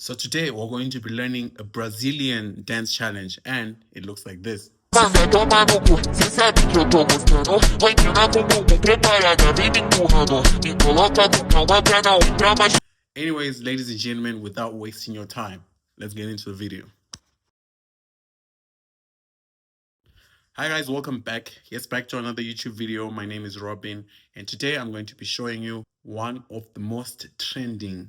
So today we're going to be learning a Brazilian dance challenge, and it looks like this. Anyways, ladies and gentlemen, without wasting your time, let's get into the video. Hi guys, welcome back. Yes, back to another YouTube video. My name is Robin, and today I'm going to be showing you one of the most trending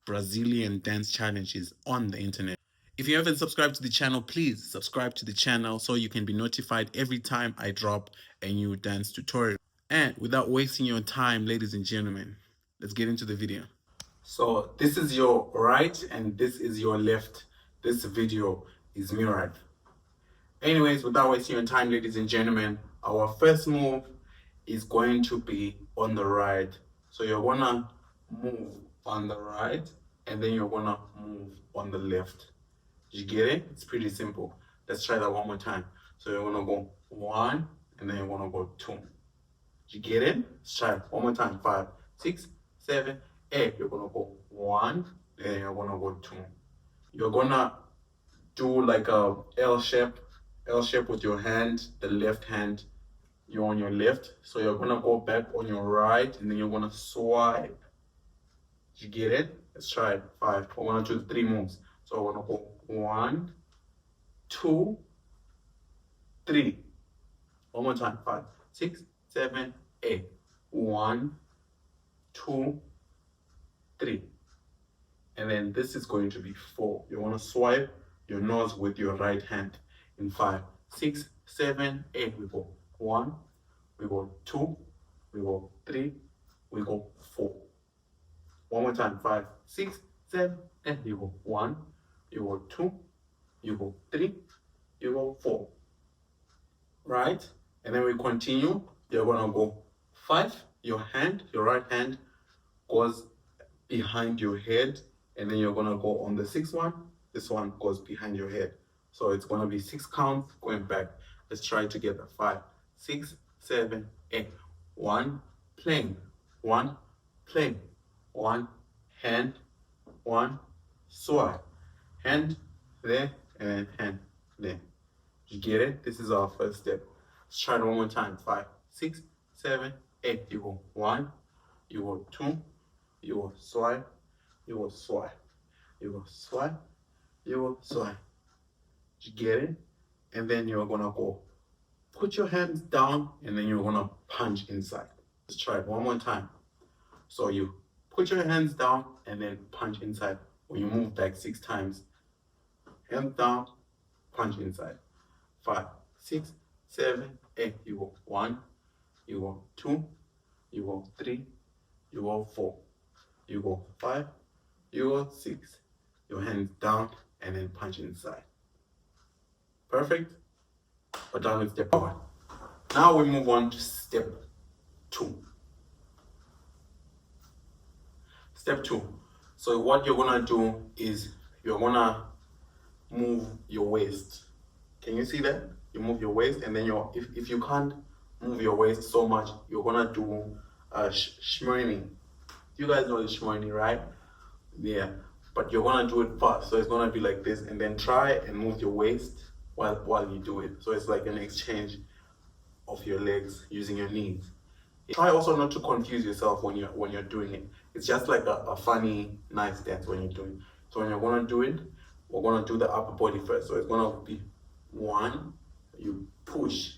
Brazilian dance challenges on the internet. If you haven't subscribed to the channel, please subscribe to the channel so you can be notified every time I drop a new dance tutorial. And without wasting your time, ladies and gentlemen, let's get into the video. So this is your right and this is your left. This video is mirrored. Anyways, without wasting your time, ladies and gentlemen, our first move is going to be on the right. So you're gonna move on the right and then you're gonna move on the left. You get it? It's pretty simple. Let's try that one more time. So you're gonna go 1 and then you're gonna go 2. You get it? Let's try it one more time. 5, 6, 7, 8. You're gonna go 1 and then you're gonna go 2. You're gonna do like a L shape with your hand. The left hand, you're on your left. So you're gonna go back on your right and then you're gonna swipe. You get it? Let's try it. 5. We're gonna do 3 moves. So we're gonna go 1, 2, 3. One more time. 5, 6, 7, 8. 1, 2, 3. And then this is going to be 4. You want to swipe your nose with your right hand. In 5, 6, 7, 8. We go 1, we go 2, we go 3, we go 4. One more time. 5, 6, 7, 8. You go 1, you go 2, you go 3, you go 4. Right? And then we continue. You're gonna go 5. Your right hand goes behind your head, and then you're gonna go on the 6th one. This one goes behind your head. So it's gonna be 6 counts going back. Let's try it together. 5, 6, 7, 8. 1, playing. 1, playing. 1, hand. 1, swipe. Hand there and hand there. You get it? This is our first step. Let's try it one more time. 5, 6, 7, 8. You go 1, you go 2, you go swipe, you go swipe, you go swipe, you go swipe. You get it? And then you're gonna go put your hands down and then you're gonna punch inside. Let's try it one more time. So you put your hands down and then punch inside. When you move back 6 times, hands down, punch inside. 5, 6, 7, 8. You go 1, you go 2, you go 3, you go 4, you go 5, you go 6. Your hands down and then punch inside. Perfect? We're done with step 1. Now we move on to step 2. Step 2. So what you're gonna do is you're gonna move your waist. Can you see that? You move your waist, and then if you can't move your waist so much, you're gonna do shmurning. You guys know the shmurning, right? Yeah, but you're gonna do it fast. So it's gonna be like this, and then try and move your waist while you do it. So it's like an exchange of your legs using your knees. Try also not to confuse yourself when you're doing it. It's just like a funny, nice dance when you're doing it. So when you're gonna do it, we're gonna do the upper body first. So it's gonna be 1, you push.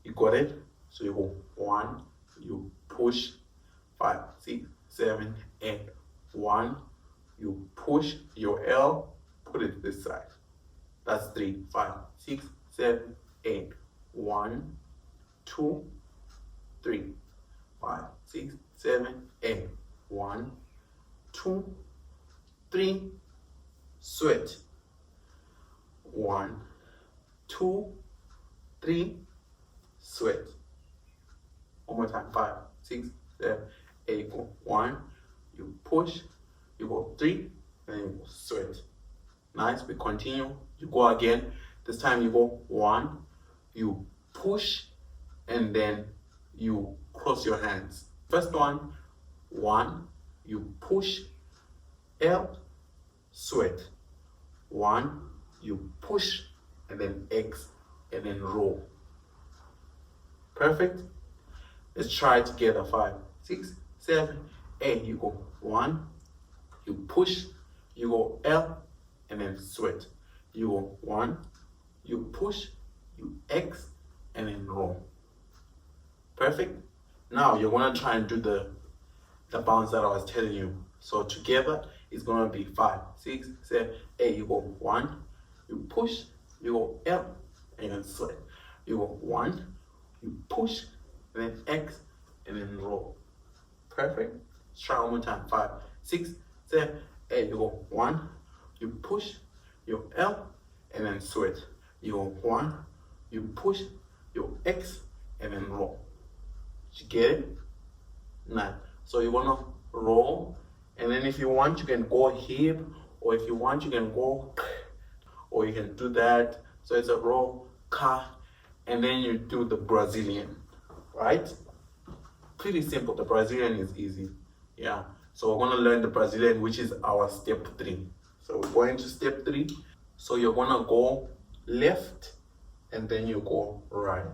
You got it? So you go 1, you push. 5, 6, 7, 8. 1, you push your L, put it this side. That's 3, 5, 6, 7, 8. 1, 2, 3, 5, 6, 7, 8. 1, 2, 3, sweat. 1, 2, 3, sweat. One more time. 5, 6, 7, 8. Go 1, you push, you go 3, and you go sweat. Nice. We continue. You go again. This time you go 1, you push, and then you cross your hands. First one, 1, you push, L, sweat. 1, you push, and then X, and then roll. Perfect. Let's try it together. 5, 6, 7, 8. You go 1, you push, you go L, and then sweat. You go 1, you push, you X, and then roll. Perfect. Now you're gonna try and do the bounce that I was telling you. So together it's gonna be 5, 6, 7, 8. You go 1, you push, you go L, and then sweat. You go 1, you push, and then X, and then roll. Perfect. Let's try one more time. 5, 6, 7, 8. You go 1, you push, you L, and then sweat. You go 1, you push, you X, and then roll. Did you get it? Nice. So you wanna roll, and then if you want, you can go hip, or if you want, you can go, or you can do that. So it's a roll, ka, and then you do the Brazilian, right? Pretty simple. The Brazilian is easy. Yeah. So we're gonna learn the Brazilian, which is our step 3. So we're going to step 3. So you're gonna go left, and then you go right.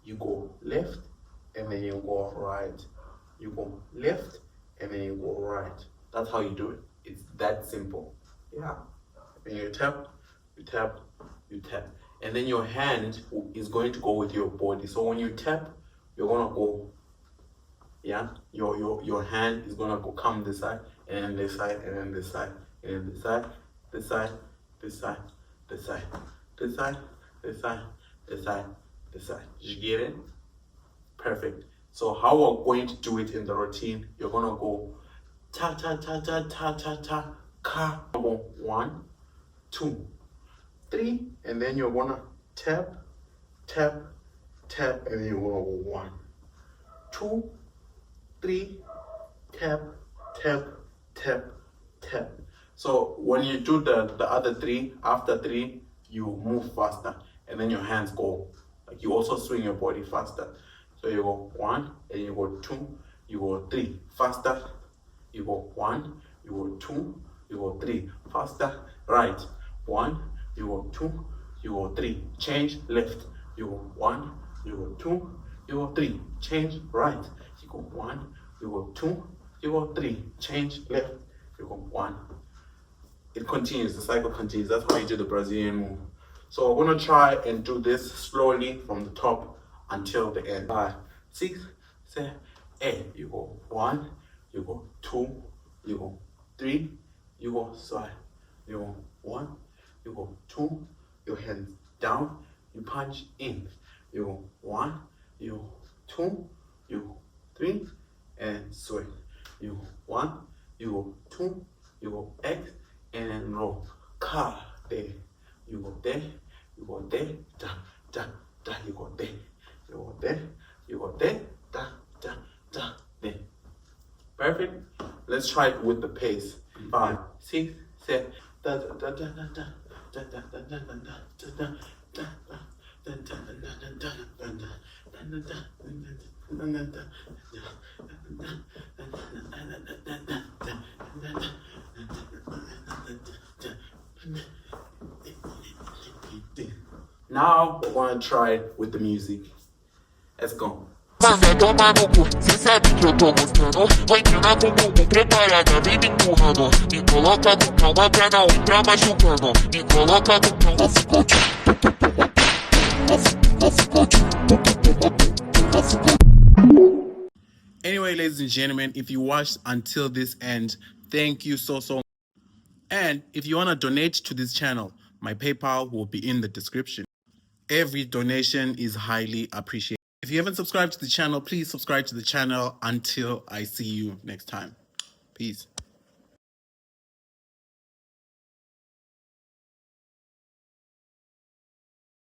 You go left, and then you go right. You go left, and then you go right. That's how you do it. It's that simple. Yeah. When you tap, you tap, you tap. And then your hand is going to go with your body. So when you tap, you're gonna go, yeah, your hand is gonna go come this side, and then this side, and then this side, and then this side, this side, this side, this side, this side, this side, this side, this side. Did you get it? Perfect. So how we're going to do it in the routine, you're gonna go ta ta ta ta ta ta ta ka. Go 1, 2, 3, and then you're gonna tap, tap, tap, and then you're gonna go 1, 2, 3, tap, tap, tap, tap. So when you do the other 3, after 3, you move faster, and then your hands go. Like you also swing your body faster. So you go 1, and you go 2, you go 3, faster. You go 1, you go 2, you go 3, faster. Right. 1, you go 2, you go 3, change left. You go 1, you go 2, you go 3, change right. You go 1, you go 2, you go 3, change left. You go 1. It continues, the cycle continues. That's how you do the Brazilian move. So we're gonna try and do this slowly from the top until the end. 5, 6, 7, 8. You go 1, you go 2, you go 3, you go side. You go 1, you go 2, your hands down, you punch in. You go 1, you go 2, you go 3, and swing. You go 1, you go 2, you go X, and then roll. Ka, there. You go there, you go there, da, da, da, you go there. You go there, you go there, da, da, da, there. Perfect. Let's try it with the pace. 5, 6, 7, da, da, da, da, da, da, da, da, da, da, da, da, da, Now we're gonna try it with the music. Let's go. Manda tomar no cu, cê sabe que eu tô gostando. Vai treinar com o bumbum preparada, vem me empurrando. Me coloca no chão, a perna entra machucando. Me coloca no chão, vai ficar de. Anyway, ladies and gentlemen, if you watched until this end, thank you so much. And if you want to donate to this channel, my PayPal will be in the description. Every donation is highly appreciated. If you haven't subscribed to the channel, please subscribe to the channel. Until I see you next time. Peace.